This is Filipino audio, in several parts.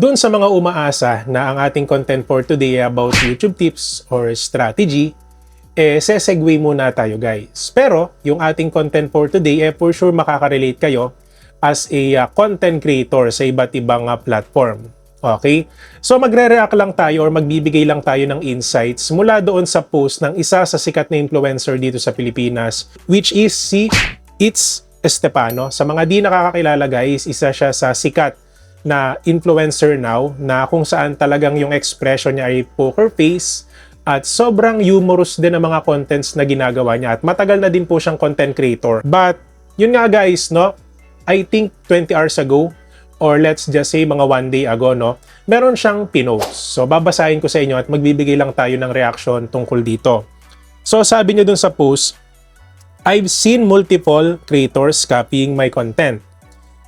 Doon sa mga umaasa na ang ating content for today about YouTube tips or strategy, sesegue muna tayo guys. Pero yung ating content for today, for sure makaka-relate kayo as a content creator sa iba't ibang platform. Okay? So magre-react lang tayo or magbibigay lang tayo ng insights mula doon sa post ng isa sa sikat na influencer dito sa Pilipinas, which is si It's Estepano. Sa mga di nakakakilala guys, isa siya sa sikat na influencer now na kung saan talagang yung expression niya ay poker face at sobrang humorous din ang mga contents na ginagawa niya at matagal na din po siyang content creator. But yun nga guys, no, I think 20 hours ago or let's just say mga 1 day ago, no, meron siyang pinost. So babasahin ko sa inyo at magbibigay lang tayo ng reaction tungkol dito. So sabi niya dun sa post, I've seen multiple creators copying my content.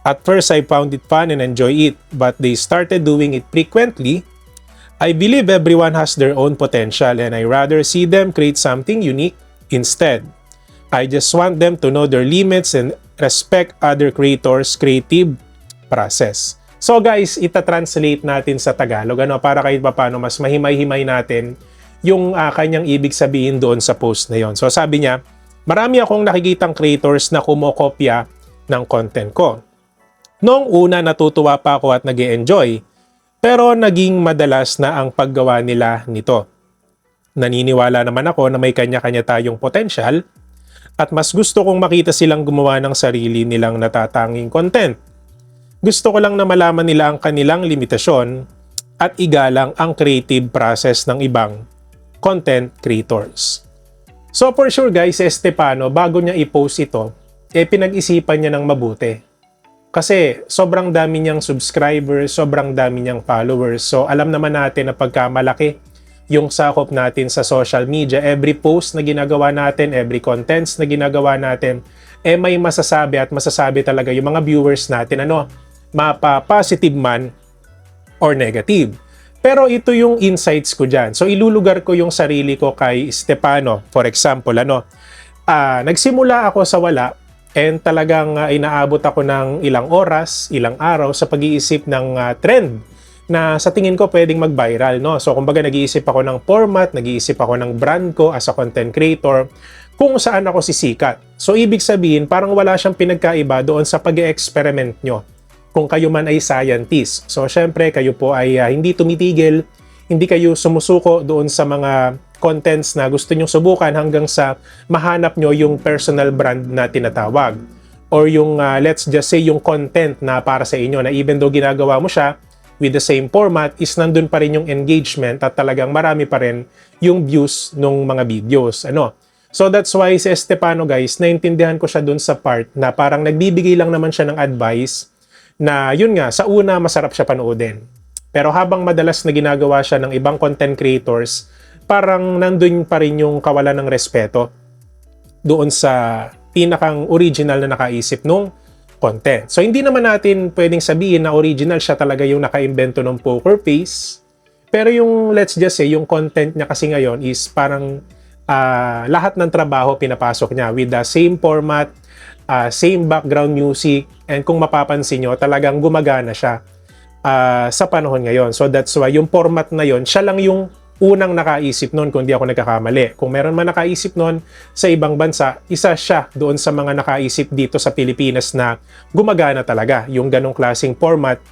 At first, I found it fun and enjoy it, but they started doing it frequently. I believe everyone has their own potential and I rather see them create something unique instead. I just want them to know their limits and respect other creators' creative process. So guys, ita-translate natin sa Tagalog para kahit paano mas mahimay-himay natin yung kanyang ibig sabihin doon sa post na yon. So sabi niya, marami akong nakikitang creators na kumokopya ng content ko. Noong una natutuwa pa ako at nag-e-enjoy, pero naging madalas na ang paggawa nila nito. Naniniwala naman ako na may kanya-kanya tayong potensyal at mas gusto kong makita silang gumawa ng sarili nilang natatanging content. Gusto ko lang na malaman nila ang kanilang limitasyon at igalang ang creative process ng ibang content creators. So for sure guys, Estepano, bago niya i-post ito, pinag-isipan niya ng mabuti. Kasi sobrang dami niyang subscribers, sobrang dami niyang followers. So alam naman natin na pagka malaki yung sakop natin sa social media, every post na ginagawa natin, every contents na ginagawa natin, may masasabi at masasabi talaga yung mga viewers natin, mapa-positive man or negative. Pero ito yung insights ko dyan. So ilulugar ko yung sarili ko kay Estepano. For example, nagsimula ako sa wala, and talagang inaabot ako ng ilang oras, ilang araw sa pag-iisip ng trend na sa tingin ko pwedeng mag-viral, no? So kumbaga nag-iisip ako ng format, nag-iisip ako ng brand ko as a content creator, kung saan ako sisikat. So ibig sabihin, parang wala siyang pinagkaiba doon sa pag-e-experiment nyo. Kung kayo man ay scientist. So syempre kayo po ay hindi tumitigil, hindi kayo sumusuko doon sa mga contents na gusto nyong subukan hanggang sa mahanap nyo yung personal brand na tinatawag. Or yung, let's just say, yung content na para sa inyo na even though ginagawa mo siya with the same format, is nandun pa rin yung engagement at talagang marami pa rin yung views ng mga videos. So that's why si Estepano guys, naintindihan ko siya dun sa part na parang nagbibigay lang naman siya ng advice na yun nga, sa una masarap siya panoodin. Pero habang madalas na ginagawa siya ng ibang content creators, parang nandun pa rin yung kawalan ng respeto doon sa pinakang original na nakaisip nung content. So hindi naman natin pwedeng sabihin na original siya talaga yung nakaimbento ng poker face. Pero yung let's just say, yung content niya kasi ngayon is parang lahat ng trabaho pinapasok niya with the same format, same background music, and kung mapapansin nyo, talagang gumagana siya sa panahon ngayon. So that's why yung format na yon, siya lang yung unang nakaisip nun kung di ako nagkakamali. Kung meron man nakaisip nun sa ibang bansa, isa siya doon sa mga nakaisip dito sa Pilipinas na gumagana talaga yung ganong klaseng format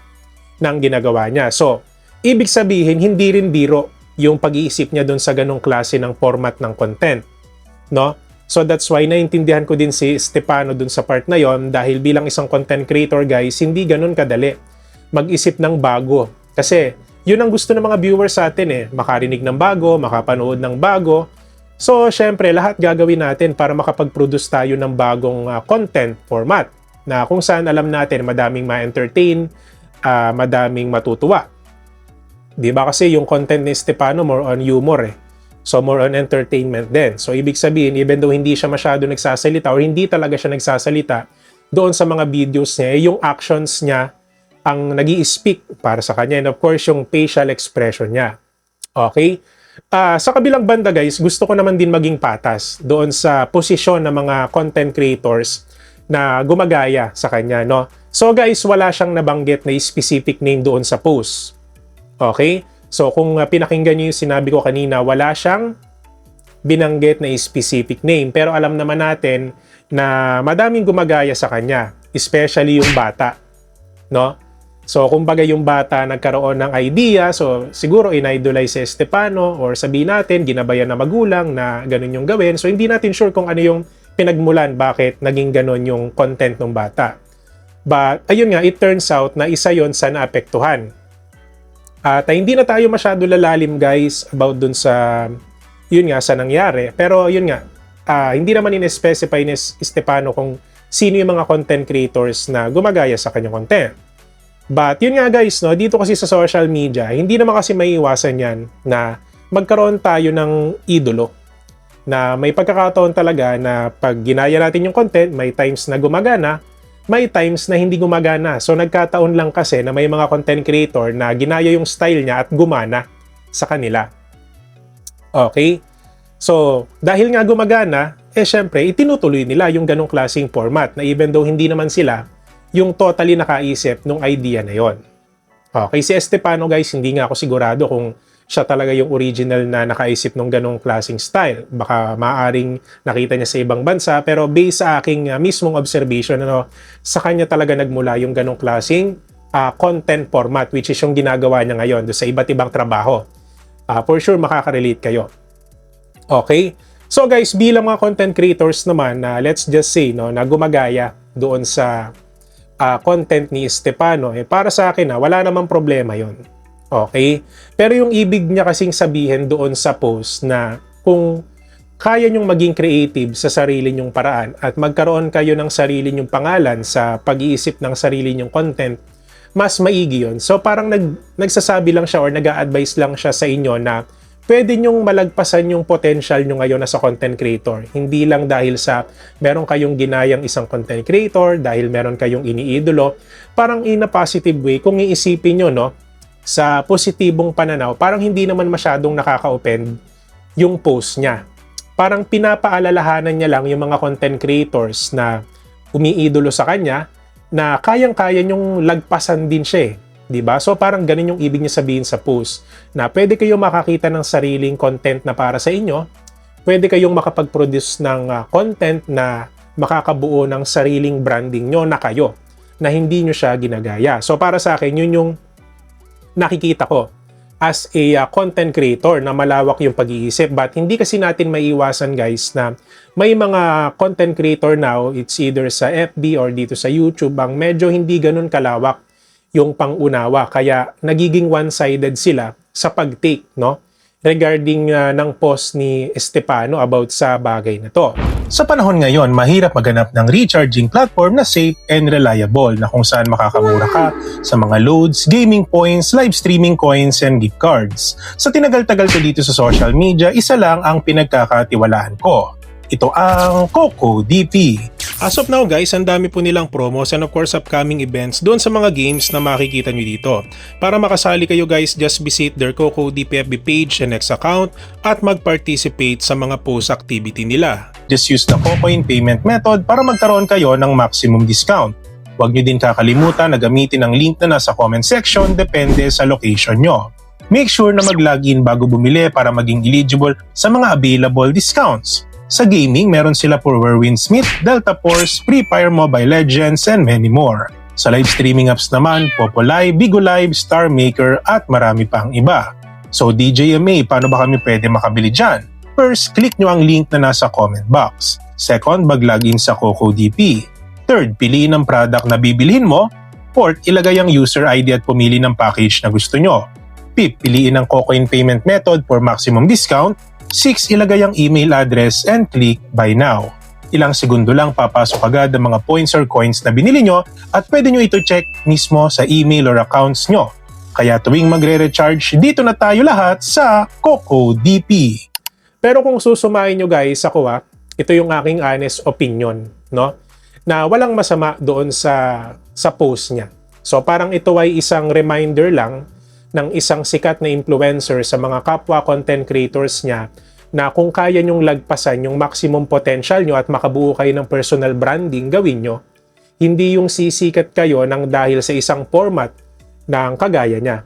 ng ginagawa niya. So, ibig sabihin, hindi rin biro yung pag-iisip niya doon sa ganong klase ng format ng content. No? So, that's why naintindihan ko din si Estepano doon sa part na yon dahil bilang isang content creator guys, hindi ganon kadali mag-isip ng bago. Kasi, yun ang gusto ng mga viewers sa atin makarinig ng bago, makapanood ng bago. So, syempre, lahat gagawin natin para makapag-produce tayo ng bagong content format na kung saan alam natin madaming ma-entertain, madaming matutuwa. Di ba kasi yung content ni Estepano more on humor So, more on entertainment din. So, ibig sabihin, even though hindi siya masyado nagsasalita or hindi talaga siya nagsasalita doon sa mga videos niya, yung actions niya ang nag-i-speak para sa kanya. And of course, yung facial expression niya. Okay? Sa kabilang banda guys, gusto ko naman din maging patas doon sa posisyon ng mga content creators na gumagaya sa kanya, no? So guys, wala siyang nabanggit na specific name doon sa post. Okay? So kung pinakinggan niyo yung sinabi ko kanina, wala siyang binanggit na specific name. Pero alam naman natin na madaming gumagaya sa kanya, especially yung bata, no? So kumbaga yung bata nagkaroon ng idea, so siguro in-idolize si Estepano or sabihin natin ginabayan na magulang na ganun yung gawin. So hindi natin sure kung ano yung pinagmulan bakit naging ganun yung content ng bata. But ayun nga, it turns out na isa yon sa naapektuhan. At hindi na tayo masyado lalalim guys about dun sa yun nga sa nangyari. Pero yun nga, hindi naman in-specify ni Estepano kung sino yung mga content creators na gumagaya sa kanyang content. But yun nga guys, no, dito kasi sa social media, hindi naman kasi maiiwasan yan na magkaroon tayo ng idolo. Na may pagkakataon talaga na pag ginaya natin yung content, may times na gumagana, may times na hindi gumagana. So nagkataon lang kasi na may mga content creator na ginaya yung style niya at gumana sa kanila. Okay? So dahil nga gumagana, syempre itinutuloy nila yung ganong klaseng format na even though hindi naman sila yung totally nakaisip nung idea na yon. Okay, si Estepano guys, hindi nga ako sigurado kung siya talaga yung original na nakaisip nung ganong klaseng style. Baka maaring nakita niya sa ibang bansa, pero based sa aking mismong observation, sa kanya talaga nagmula yung ganong klaseng content format, which is yung ginagawa niya ngayon sa iba't ibang trabaho. For sure, makaka-relate kayo. Okay? So guys, bilang mga content creators naman, let's just say na gumagaya doon sa content ni Estepano, para sa akin wala namang problema yon. Okay? Pero yung ibig niya kasing sabihin doon sa post na kung kaya nyong maging creative sa sarili nyong paraan at magkaroon kayo ng sarili nyong pangalan sa pag-iisip ng sarili nyong content, mas maigi yun. So parang nagsasabi lang siya or nag-a-advise lang siya sa inyo na pwede nyong malagpasan yung potential nyo ngayon as a content creator. Hindi lang dahil sa meron kayong ginayang isang content creator, dahil meron kayong iniidolo. Parang in a positive way, kung iisipin nyo, sa positibong pananaw, parang hindi naman masyadong nakaka-offend yung post niya. Parang pinapaalalahanan niya lang yung mga content creators na umiidolo sa kanya na kayang-kaya nyong lagpasan din siya. Diba? So parang ganun yung ibig niya sabihin sa post na pwede kayong makakita ng sariling content na para sa inyo, pwede kayong makapag-produce ng content na makakabuo ng sariling branding nyo na kayo, na hindi nyo siya ginagaya. So para sa akin, yun yung nakikita ko as a content creator na malawak yung pag-iisip. But hindi kasi natin maiiwasan guys na may mga content creator now, it's either sa FB or dito sa YouTube, ang medyo hindi ganun kalawak yung pangunawa, kaya nagiging one-sided sila sa pag-take regarding ng post ni Estepano about sa bagay na to. Sa panahon ngayon, mahirap maghanap ng recharging platform na safe and reliable na kung saan makakamura ka sa mga loads, gaming points, live streaming coins, and gift cards. Sa tinagal-tagal ko dito sa social media, isa lang ang pinagkakatiwalaan ko. Ito ang CocoDP. As of now guys, ang dami po nilang promos and of course upcoming events doon sa mga games na makikita nyo dito. Para makasali kayo guys, just visit their CocoDP FB page and X account at mag-participate sa mga post activity nila. Just use the Cocoin payment method para magkaroon kayo ng maximum discount. Huwag nyo din kakalimutan na gamitin ang link na nasa comment section depende sa location nyo. Make sure na mag-login bago bumili para maging eligible sa mga available discounts. Sa gaming, meron sila for Windsmith, Delta Force, Free Fire Mobile Legends, and many more. Sa live streaming apps naman, Popolive, Bigo Live, Star Maker, at marami pang iba. So DJMA, paano ba kami pwede makabili dyan? First, click nyo ang link na nasa comment box. Second, mag-login sa CocoDP. Third, piliin ang product na bibilhin mo. Fourth, ilagay ang user ID at pumili ng package na gusto nyo. Fifth, piliin ang Cocoin payment method for maximum discount. 6. Ilagay ang email address and click Buy Now. Ilang segundo lang papasok agad ang mga points or coins na binili nyo at pwede nyo ito check mismo sa email or accounts nyo. Kaya tuwing magre-recharge, dito na tayo lahat sa CocoDP. Pero kung susumahin nyo guys, ako ito yung aking honest opinion, na walang masama doon sa post niya. So parang ito ay isang reminder lang ng isang sikat na influencer sa mga kapwa content creators niya na kung kaya nyong lagpasan yung maximum potential nyo at makabuo kayo ng personal branding, gawin nyo. Hindi yung sisikat kayo ng dahil sa isang format ng kagaya niya.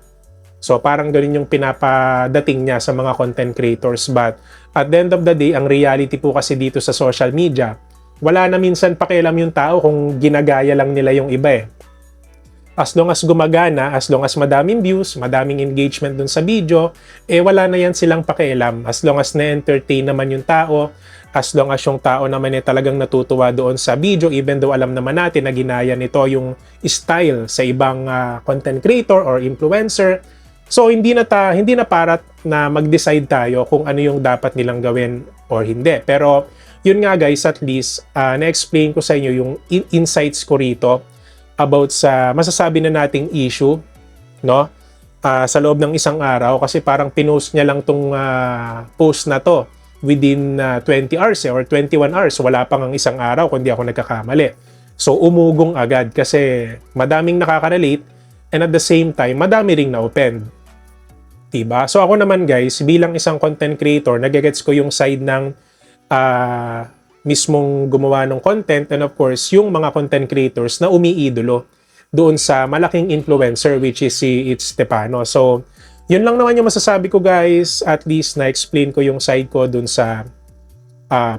So parang ganun yung pinapadating niya sa mga content creators. But at the end of the day, ang reality po kasi dito sa social media, wala na minsan pakialam yung tao kung ginagaya lang nila yung iba eh. As long as gumagana, as long as madaming views, madaming engagement dun sa video, wala na yan silang pakialam. As long as na-entertain naman yung tao, as long as yung tao naman talagang natutuwa doon sa video, even though alam naman natin na ginaya nito yung style sa ibang content creator or influencer. So hindi na parat na mag-decide tayo kung ano yung dapat nilang gawin or hindi. Pero yun nga guys, at least na-explain ko sa inyo yung insights ko rito about sa masasabi na nating issue, no? Sa loob ng isang araw, kasi parang pinost niya lang tong post na to within 20 hours or 21 hours. Wala pang ang isang araw kung di ako nagkakamali. So umugong agad kasi madaming nakaka-relate and at the same time, madami ring na-open. Diba? So ako naman guys, bilang isang content creator, nagigets ko yung side ng mismong gumawa ng content and of course yung mga content creators na umiidolo doon sa malaking influencer which is si It's Stefano. So yun lang naman yung masasabi ko guys, at least na-explain ko yung side ko doon sa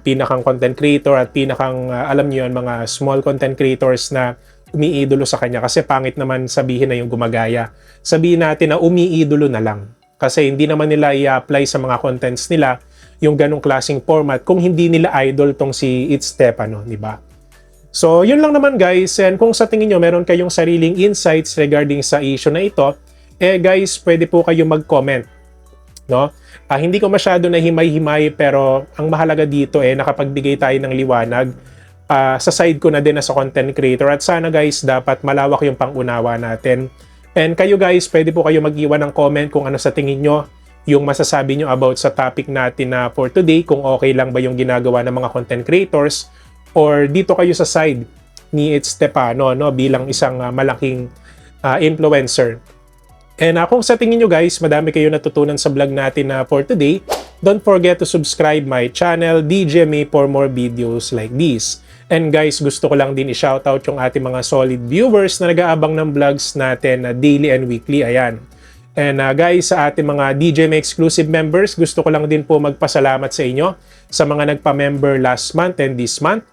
pinakang content creator at pinakang alam niyo yun, mga small content creators na umiidolo sa kanya kasi pangit naman sabihin na yung gumagaya. Sabihin natin na umiidolo na lang kasi hindi naman nila i-apply sa mga contents nila yung ganong klaseng format kung hindi nila idol tong si It's Stefano, di ba? So, yun lang naman guys. And kung sa tingin nyo meron kayong sariling insights regarding sa issue na ito, guys, pwede po kayo mag-comment, no? Hindi ko masyado na himay-himay pero ang mahalaga dito nakapagbigay tayo ng liwanag sa side ko na din as a content creator at sana guys, dapat malawak yung pangunawa natin. And kayo guys, pwede po kayo mag-iwan ng comment kung ano sa tingin nyo yung masasabi nyo about sa topic natin na for today, kung okay lang ba yung ginagawa ng mga content creators or dito kayo sa side ni It's Stefano, no, bilang isang malaking influencer. And kung sa tingin nyo guys, madami kayo natutunan sa vlog natin for today, don't forget to subscribe my channel, DJ May, for more videos like this. And guys, gusto ko lang din i-shoutout yung ating mga solid viewers na nag-aabang ng vlogs natin daily and weekly. Ayan. And guys, sa ating mga DJ May exclusive members, gusto ko lang din po magpasalamat sa inyo sa mga nagpa-member last month and this month.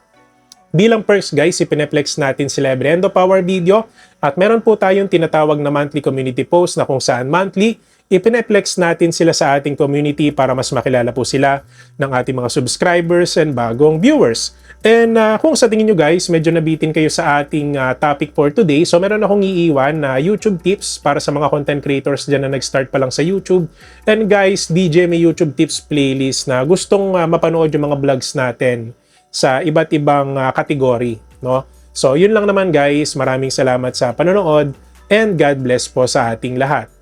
Bilang perks guys, ipineplex natin sila every end of our video at meron po tayong tinatawag na monthly community post na kung saan monthly, ipineplex natin sila sa ating community para mas makilala po sila ng ating mga subscribers and bagong viewers. And kung sa tingin nyo guys, medyo nabitin kayo sa ating topic for today, so meron akong iiwan na YouTube tips para sa mga content creators dyan na nag-start pa lang sa YouTube. And guys, DJ may YouTube tips playlist na gustong mapanood yung mga vlogs natin sa iba't ibang kategory, no? So yun lang naman guys, maraming salamat sa panonood and God bless po sa ating lahat.